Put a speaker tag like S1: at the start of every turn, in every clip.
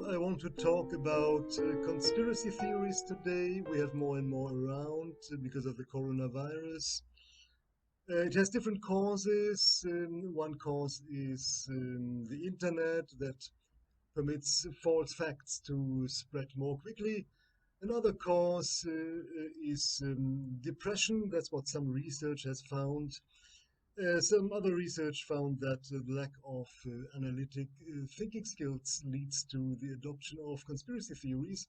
S1: I want to talk about conspiracy theories today. We have more and more around because of the coronavirus. It has different causes. One cause is the internet that permits false facts to spread more quickly. Another cause is depression. That's what some research has found. Some other research found that the lack of analytic thinking skills leads to the adoption of conspiracy theories.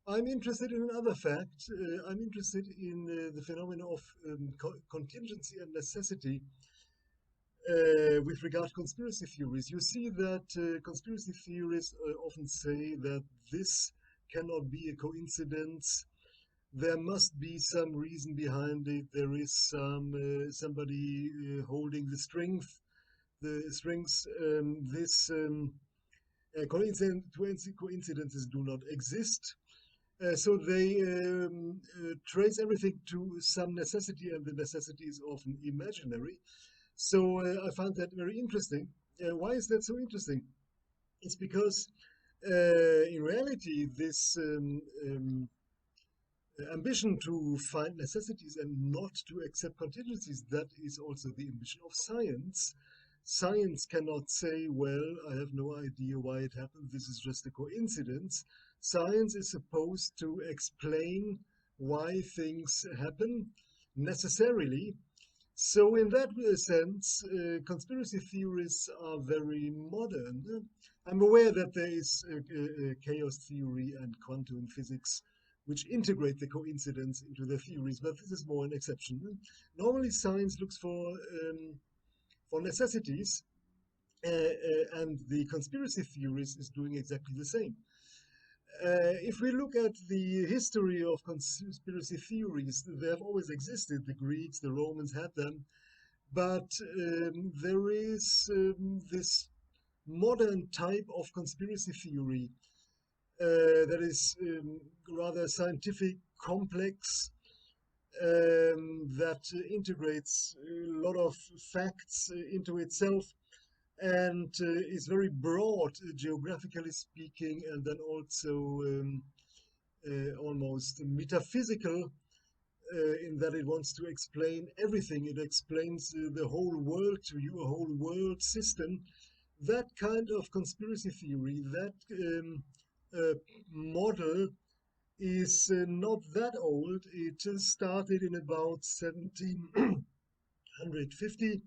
S1: I'm interested in another fact. I'm interested in the phenomena of contingency and necessity with regard to conspiracy theories. You see that conspiracy theorists often say that this cannot be a coincidence. There must be some reason behind it. There is somebody holding the strings. This coincidences do not exist. So they trace everything to some necessity, and the necessity is often imaginary. So I found that very interesting. Why is that so interesting? It's because in reality, this ambition to find necessities and not to accept contingencies, that is also the ambition of science. Science cannot say, well, I have no idea why it happened, this is just a coincidence. Science is supposed to explain why things happen necessarily. So in that sense, conspiracy theories are very modern. I'm aware that there is chaos theory and quantum physics which integrate the coincidence into their theories, but this is more an exception. Normally, science looks for necessities, and the conspiracy theories is doing exactly the same. If we look at the history of conspiracy theories, they have always existed. The Greeks, the Romans had them, but there is this modern type of conspiracy theory that is rather scientific, complex, that integrates a lot of facts into itself and is very broad, geographically speaking, and then also almost metaphysical in that it wants to explain everything. It explains the whole world to you, a whole world system. That kind of conspiracy theory, that model is not that old. It started in about 1750,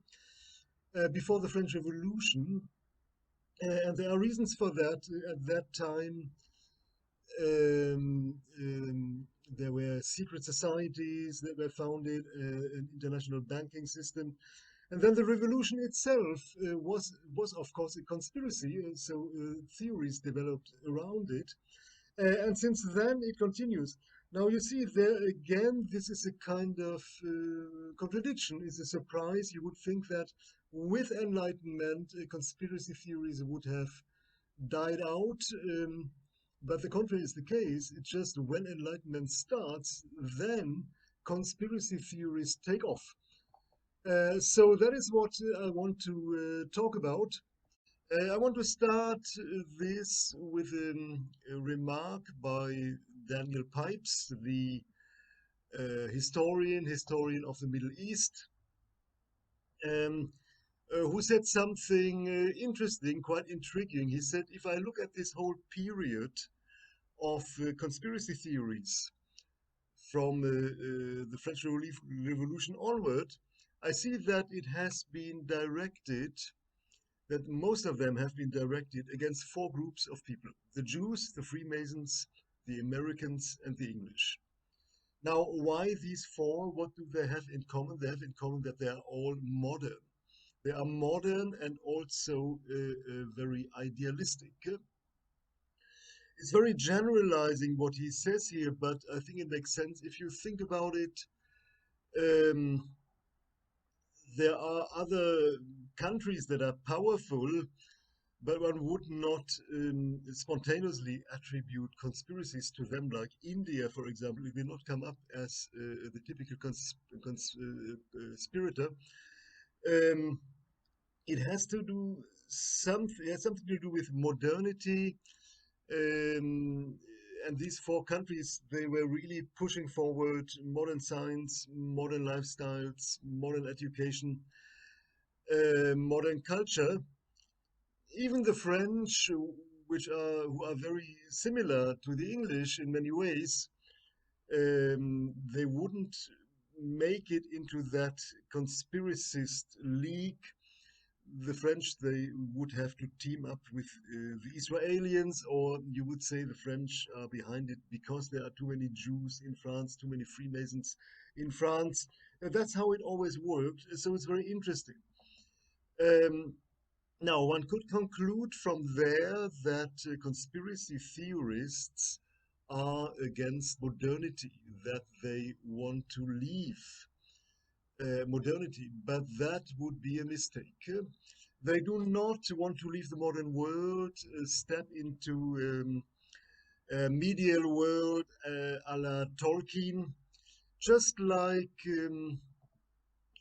S1: before the French Revolution. And there are reasons for that. At that time, there were secret societies that were founded, an international banking system. And then the revolution itself was of course a conspiracy, so theories developed around it. And since then it continues. Now you see there again, this is a kind of contradiction, is a surprise. You would think that with Enlightenment, conspiracy theories would have died out. But the contrary is the case. It's just when Enlightenment starts, then conspiracy theories take off. So that is what I want to talk about. I want to start this with a remark by Daniel Pipes, the historian of the Middle East, um, who said something interesting, quite intriguing. He said, if I look at this whole period of conspiracy theories from the French Revolution onward, I see that it has been directed, that most of them have been directed against four groups of people: the Jews, the Freemasons, the Americans, and the English. Now, why these four? What do they have in common? They have in common that they are all modern. They are modern and also very idealistic. It's very generalizing what he says here, but I think it makes sense if you think about it. Um, there are other countries that are powerful, but one would not spontaneously attribute conspiracies to them, like India, for example. It will not come up as the typical conspirator. Um, it has to do something. It has something to do with modernity. Um, and these four countries, they were really pushing forward modern science, modern lifestyles, modern education, modern culture. Even the French, who are very similar to the English in many ways, they wouldn't make it into that conspiracist league. The French, they would have to team up with the Israelis, or you would say the French are behind it because there are too many Jews in France, too many Freemasons in France. That's how it always worked. So it's very interesting. Um, Now, one could conclude from there that conspiracy theorists are against modernity, that they want to leave modernity, but that would be a mistake. They do not want to leave the modern world, step into a medial world a la Tolkien, just like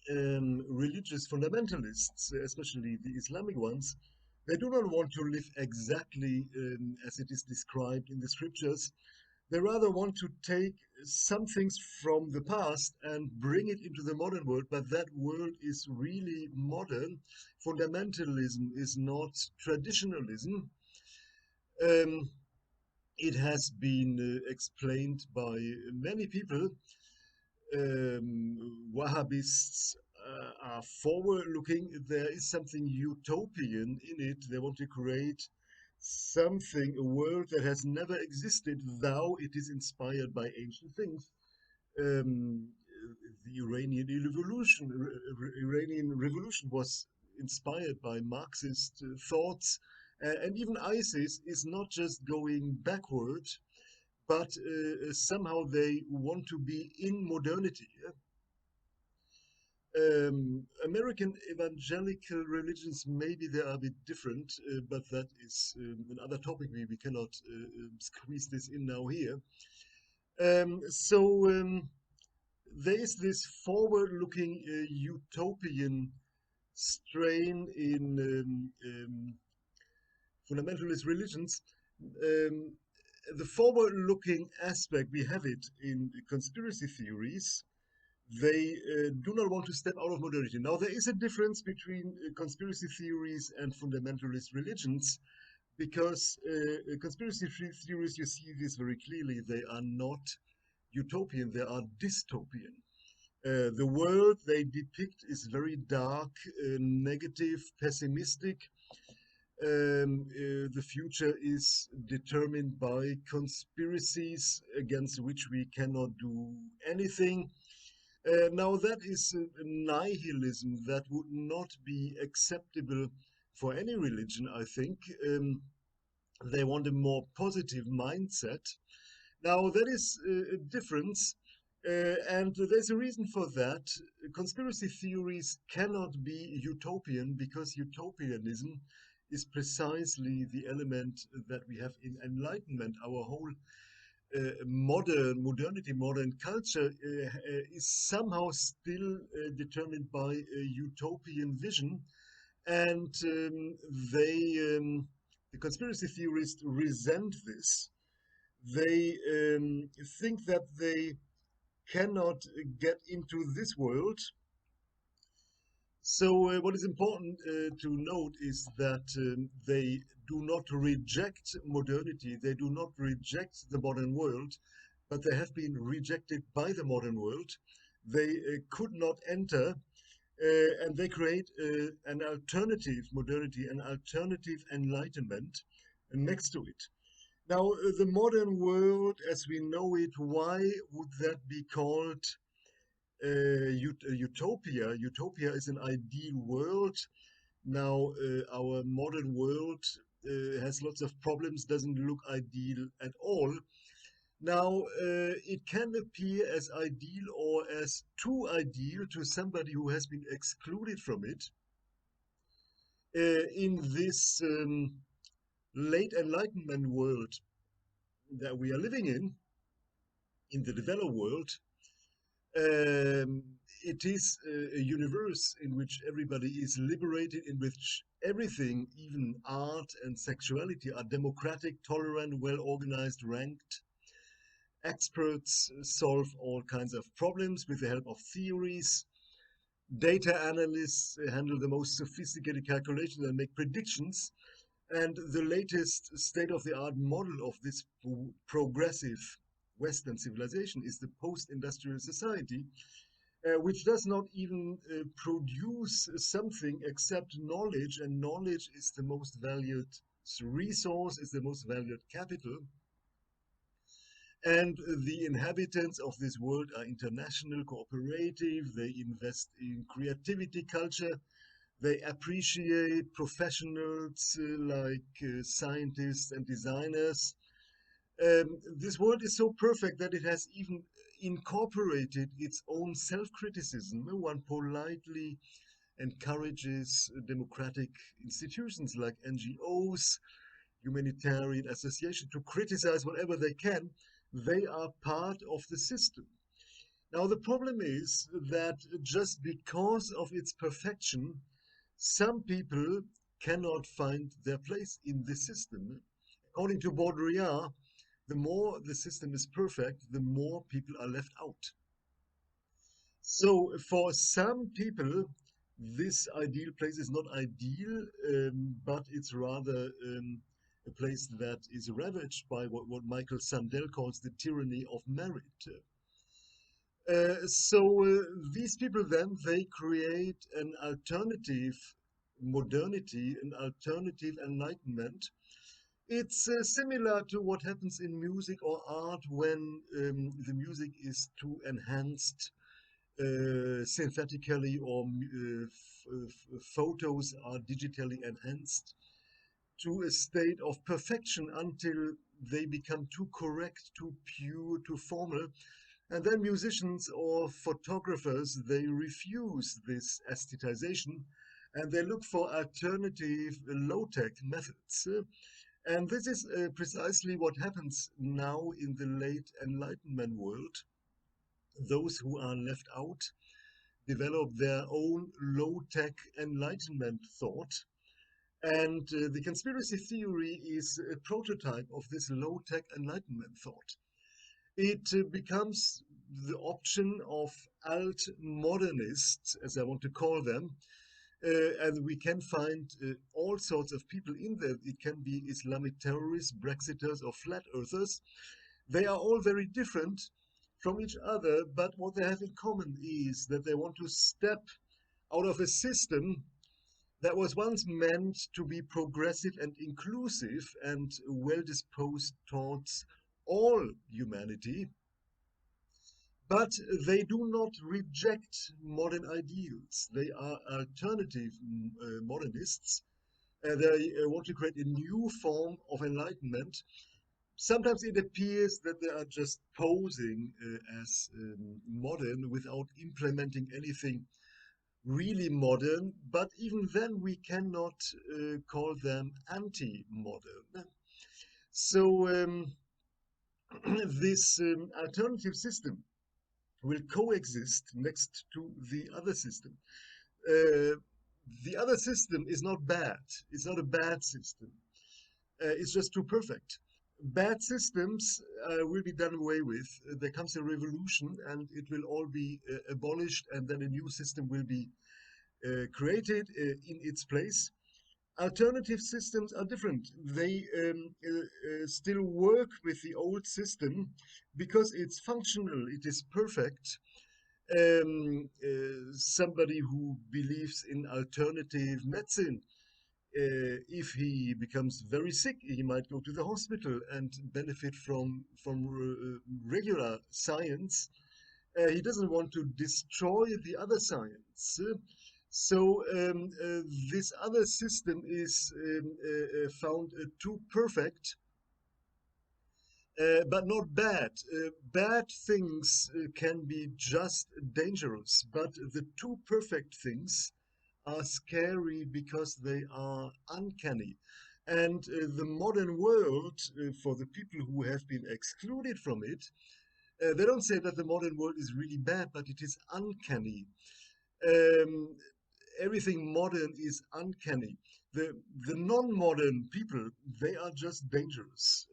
S1: religious fundamentalists, especially the Islamic ones. They do not want to live exactly as it is described in the scriptures. They rather want to take some things from the past and bring it into the modern world, but that world is really modern. Fundamentalism is not traditionalism. Um, it has been explained by many people. Wahhabists are forward looking. There is something utopian in it. They want to create something, a world that has never existed, though it is inspired by ancient things. Um, the Iranian Revolution was inspired by Marxist thoughts, and even ISIS is not just going backward, but somehow they want to be in modernity. American evangelical religions, maybe they are a bit different, but that is another topic. We cannot squeeze this in now here. So there is this forward-looking utopian strain in fundamentalist religions. Um, the forward-looking aspect, we have it in conspiracy theories. They do not want to step out of modernity. Now, there is a difference between conspiracy theories and fundamentalist religions because conspiracy theories, you see this very clearly, they are not utopian, they are dystopian. The world they depict is very dark, negative, pessimistic. The future is determined by conspiracies against which we cannot do anything. Now, that is a nihilism that would not be acceptable for any religion, I think. They want a more positive mindset. Now, that is a difference, and there's a reason for that. Conspiracy theories cannot be utopian because utopianism is precisely the element that we have in Enlightenment. Our whole modernity, modern culture is somehow still determined by a utopian vision, and the conspiracy theorists resent this. They think that they cannot get into this world. So, what is important to note is that they do not reject modernity, they do not reject the modern world, but they have been rejected by the modern world. They could not enter, and they create an alternative modernity, an alternative enlightenment next to it. Now, the modern world as we know it, why would that be called utopia? Utopia is an ideal world. Now, our modern world has lots of problems, doesn't look ideal at all. Now, it can appear as ideal or as too ideal to somebody who has been excluded from it. In this late Enlightenment world that we are living in the developed world, um, it is a universe in which everybody is liberated, in which everything, even art and sexuality, are democratic, tolerant, well organized, ranked. Experts solve all kinds of problems with the help of theories. Data analysts handle the most sophisticated calculations and make predictions. And the latest state of the art model of this progressive Western civilization is the post industrial society, which does not even produce something except knowledge, and knowledge is the most valued resource, is the most valued capital. And the inhabitants of this world are international, cooperative, they invest in creativity, culture, they appreciate professionals like scientists and designers. This world is so perfect that it has even incorporated its own self-criticism. One politely encourages democratic institutions like NGOs, humanitarian associations to criticize whatever they can. They are part of the system. Now, the problem is that just because of its perfection, some people cannot find their place in the system. According to Baudrillard, the more the system is perfect, the more people are left out. So for some people, this ideal place is not ideal, but it's rather a place that is ravaged by what Michael Sandel calls the tyranny of merit. These people then, they create an alternative modernity, an alternative enlightenment. It's similar to what happens in music or art when the music is too enhanced synthetically, or photos are digitally enhanced to a state of perfection until they become too correct, too pure, too formal. And then musicians or photographers, they refuse this aestheticization and they look for alternative low-tech methods. And this is precisely what happens now in the late Enlightenment world. Those who are left out develop their own low-tech Enlightenment thought. And the conspiracy theory is a prototype of this low-tech Enlightenment thought. It becomes the option of alt-modernists, as I want to call them, and we can find all sorts of people in there. It can be Islamic terrorists, Brexiters, or flat earthers. They are all very different from each other, but what they have in common is that they want to step out of a system that was once meant to be progressive and inclusive and well disposed towards all humanity. But they do not reject modern ideals. They are alternative modernists. They want to create a new form of enlightenment. Sometimes it appears that they are just posing as modern without implementing anything really modern, but even then we cannot call them anti-modern. So this alternative system will coexist next to the other system. The other system is not bad. It's not a bad system. It's just too perfect. Bad systems will be done away with. There comes a revolution and it will all be abolished, and then a new system will be created in its place. Alternative systems are different. They still work with the old system because it's functional, it is perfect. Somebody who believes in alternative medicine, if he becomes very sick, he might go to the hospital and benefit from regular science. He doesn't want to destroy the other science. So this other system is found too perfect, but not bad. Bad things can be just dangerous, but the too perfect things are scary because they are uncanny. And the modern world, for the people who have been excluded from it, they don't say that the modern world is really bad, but it is uncanny. Um, everything modern is uncanny. The non-modern people, they are just dangerous.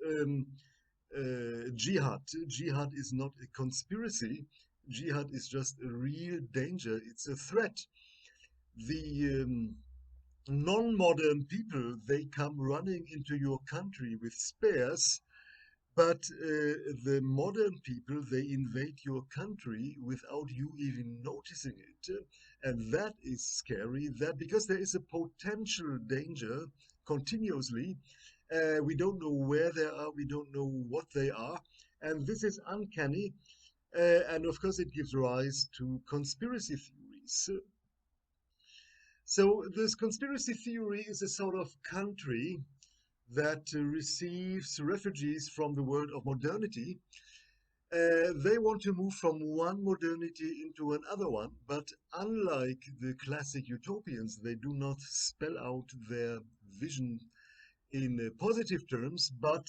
S1: Jihad is not a conspiracy. Jihad is just a real danger. It's a threat. The non-modern people, they come running into your country with spears, but the modern people, they invade your country without you even noticing it. And that is scary, that because there is a potential danger continuously. We don't know where they are, we don't know what they are. And this is uncanny. And of course, it gives rise to conspiracy theories. So, this conspiracy theory is a sort of country that receives refugees from the world of modernity. They want to move from one modernity into another one, but unlike the classic utopians, they do not spell out their vision in positive terms, but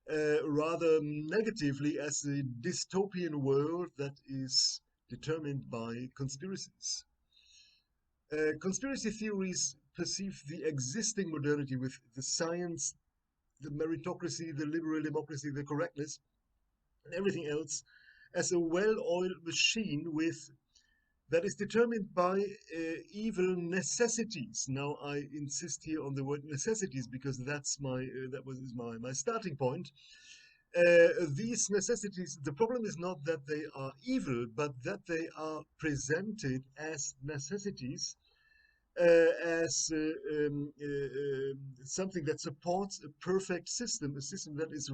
S1: rather negatively as a dystopian world that is determined by conspiracies. Conspiracy theories perceive the existing modernity with the science, the meritocracy, the liberal democracy, the correctness, and everything else as a well-oiled machine with that is determined by evil necessities. Now, I insist here on the word necessities because that's my starting point. These necessities, the problem is not that they are evil, but that they are presented as necessities, as something that supports a perfect system, a system that is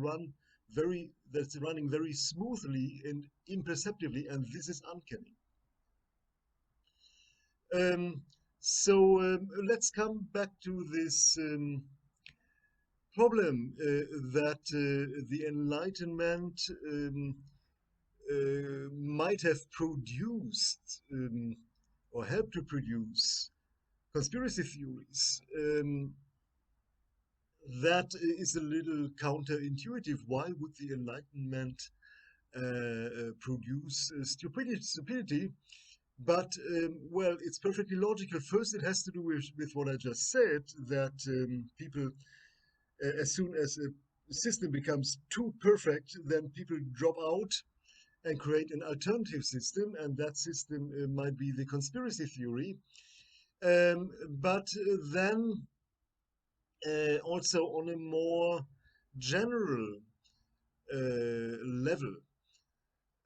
S1: that's running very smoothly and imperceptibly, and this is uncanny. Um, let's come back to this problem that the Enlightenment might have produced or helped to produce conspiracy theories. That is a little counterintuitive. Why would the Enlightenment produce stupidity? But well, it's perfectly logical. First, it has to do with what I just said, that people, as soon as a system becomes too perfect, then people drop out and create an alternative system, and that system might be the conspiracy theory. But then also on a more general level,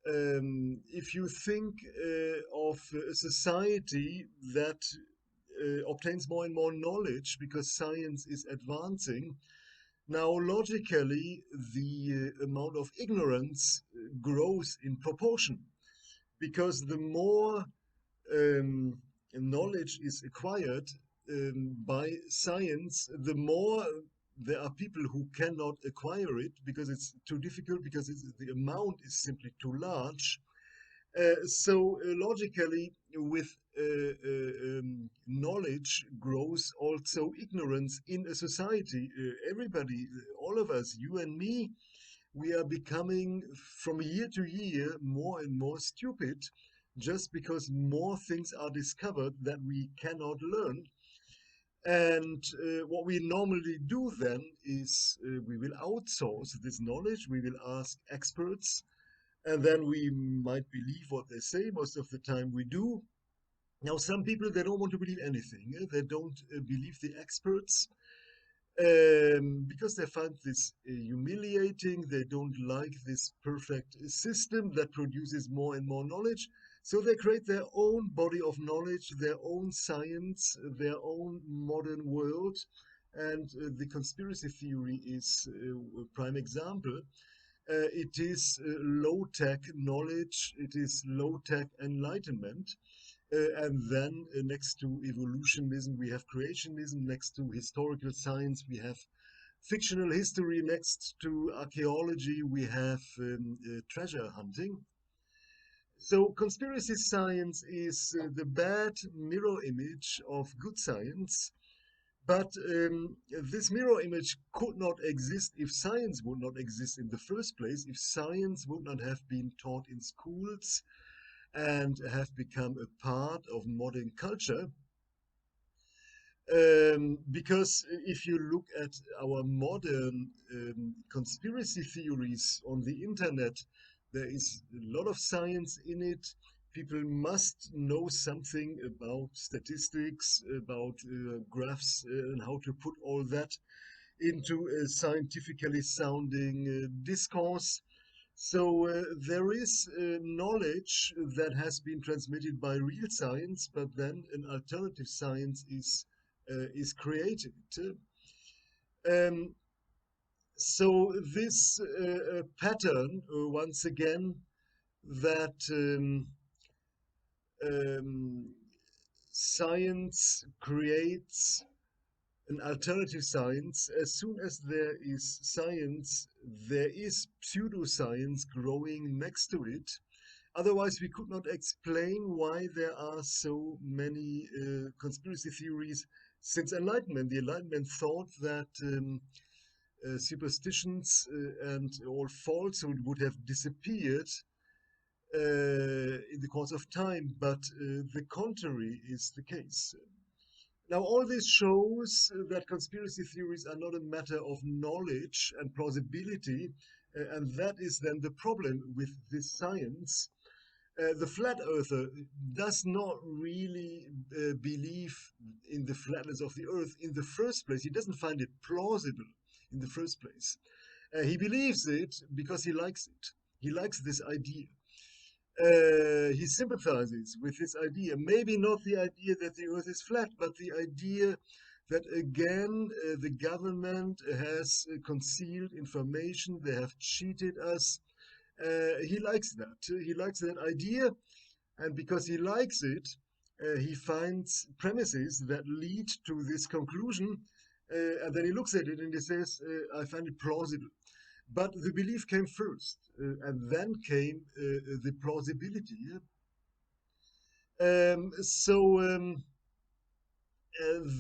S1: if you think of a society that obtains more and more knowledge because science is advancing, now logically the amount of ignorance grows in proportion because the more um, knowledge is acquired by science, the more there are people who cannot acquire it because it's too difficult, because the amount is simply too large. Logically, with knowledge grows also ignorance in a society. Everybody, all of us, you and me, we are becoming from year to year more and more stupid just because more things are discovered that we cannot learn. And what we normally do then is we will outsource this knowledge, we will ask experts, and then we might believe what they say. Most of the time we do. Now, some people, they don't want to believe anything. They don't believe the experts because they find this humiliating. They don't like this perfect system that produces more and more knowledge. So they create their own body of knowledge, their own science, their own modern world. And the conspiracy theory is a prime example. It is low-tech knowledge, it is low-tech enlightenment. And then next to evolutionism, we have creationism. Next to historical science, we have fictional history. Next to archaeology, we have treasure hunting. So conspiracy science is the bad mirror image of good science. But this mirror image could not exist if science would not exist in the first place, if science would not have been taught in schools, and have become a part of modern culture. Because if you look at our modern conspiracy theories on the internet, there is a lot of science in it. People must know something about statistics, about graphs, and how to put all that into a scientifically sounding discourse. So there is knowledge that has been transmitted by real science, but then an alternative science is created. Um, so this pattern, once again, that um, science creates an alternative science. As soon as there is science, there is pseudoscience growing next to it. Otherwise, we could not explain why there are so many conspiracy theories since Enlightenment. The Enlightenment thought that superstitions and all falsehood would have disappeared in the course of time, but the contrary is the case. Now, all this shows that conspiracy theories are not a matter of knowledge and plausibility, and that is then the problem with this science. The flat earther does not really believe in the flatness of the earth in the first place. He doesn't find it plausible in the first place. He believes it because he likes it. He likes this idea. He sympathizes with this idea. Maybe not the idea that the earth is flat, but the idea that again the government has concealed information, they have cheated us. He likes that. He likes that idea, and because he likes it, he finds premises that lead to this conclusion, and then he looks at it and he says, I find it plausible. But the belief came first, and then came the plausibility.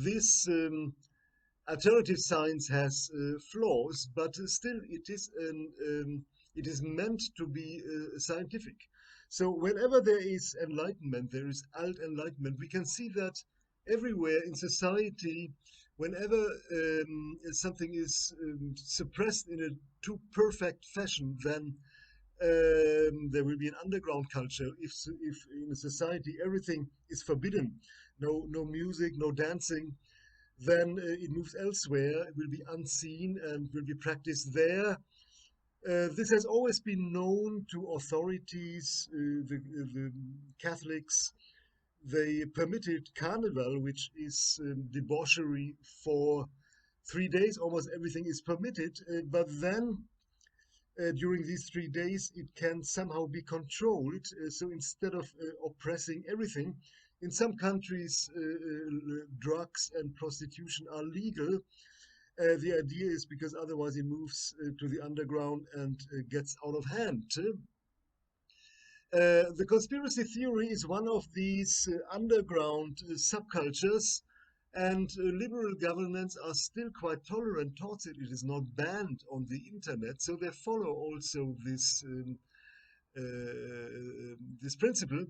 S1: This alternative science has flaws, but still it is meant to be scientific. So whenever there is enlightenment, there is alt enlightenment. We can see that everywhere in society, whenever something is suppressed in a too perfect fashion, then there will be an underground culture. If in a society everything is forbidden, no music, no dancing, then it moves elsewhere. It will be unseen and will be practiced there. This has always been known to authorities. The Catholics, they permitted carnival, which is debauchery for 3 days. Almost everything is permitted, but then during these 3 days, it can somehow be controlled. So instead of oppressing everything, in some countries, drugs and prostitution are legal. The idea is because otherwise it moves to the underground and gets out of hand. The conspiracy theory is one of these underground subcultures, and liberal governments are still quite tolerant towards it. It is not banned on the internet, so they follow also this principle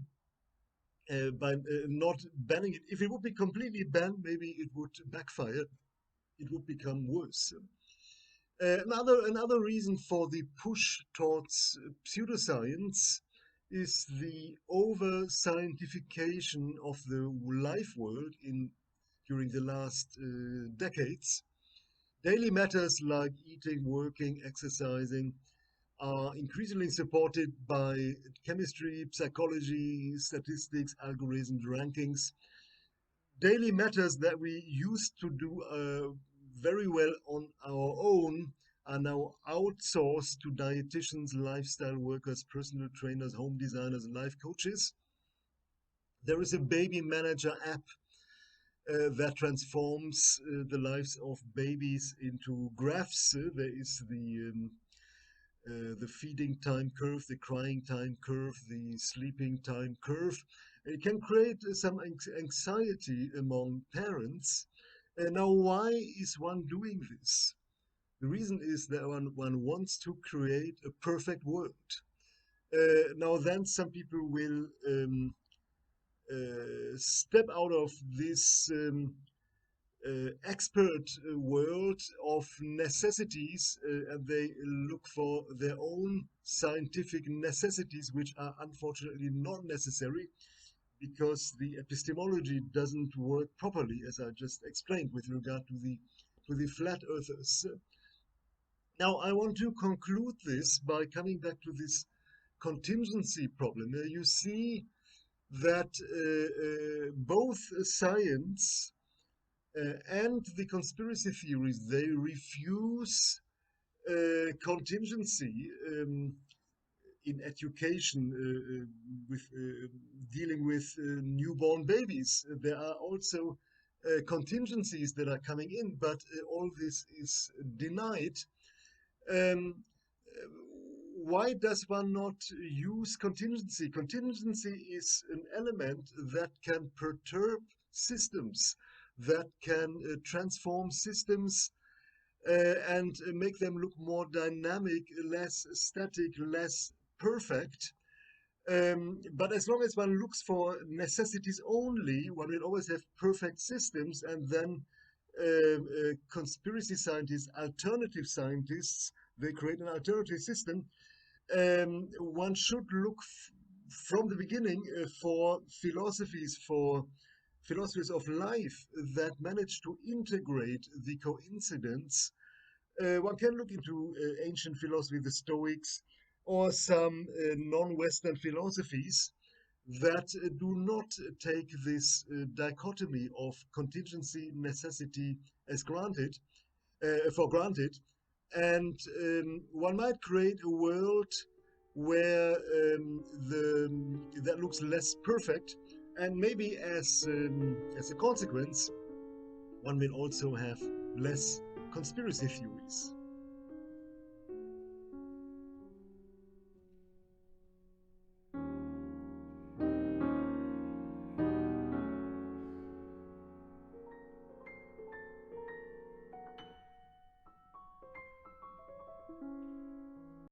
S1: by not banning it. If it would be completely banned, maybe it would backfire. It would become worse. Another reason for the push towards pseudoscience is the over scientification of the life world during the last decades. Daily matters like eating, working, exercising are increasingly supported by chemistry, psychology, statistics, algorithms, rankings. Daily matters that we used to do very well on our own are now outsourced to dietitians, lifestyle workers, personal trainers, home designers, and life coaches. There is a baby manager app that transforms the lives of babies into graphs. There is the feeding time curve, the crying time curve, the sleeping time curve. It can create some anxiety among parents. Now, why is one doing this? The reason is that one wants to create a perfect world. Now then, some people will step out of this expert world of necessities, and they look for their own scientific necessities, which are unfortunately not necessary because the epistemology doesn't work properly, as I just explained with regard to the flat earthers. Now, I want to conclude this by coming back to this contingency problem. You see that both science and the conspiracy theories, they refuse contingency in education, with dealing with newborn babies. There are also contingencies that are coming in, but all this is denied. Um, why does one not use contingency? Contingency is an element that can perturb systems, that can transform systems and make them look more dynamic, less static, less perfect. But as long as one looks for necessities only, one will always have perfect systems, and then conspiracy scientists, alternative scientists, they create an alternative system. One should look from the beginning for philosophies of life that manage to integrate the coincidence. One can look into ancient philosophy, the Stoics, or some non-Western philosophies that do not take this dichotomy of contingency, necessity as granted, for granted. And one might create a world where that looks less perfect, and maybe as a consequence, one will also have less conspiracy theories.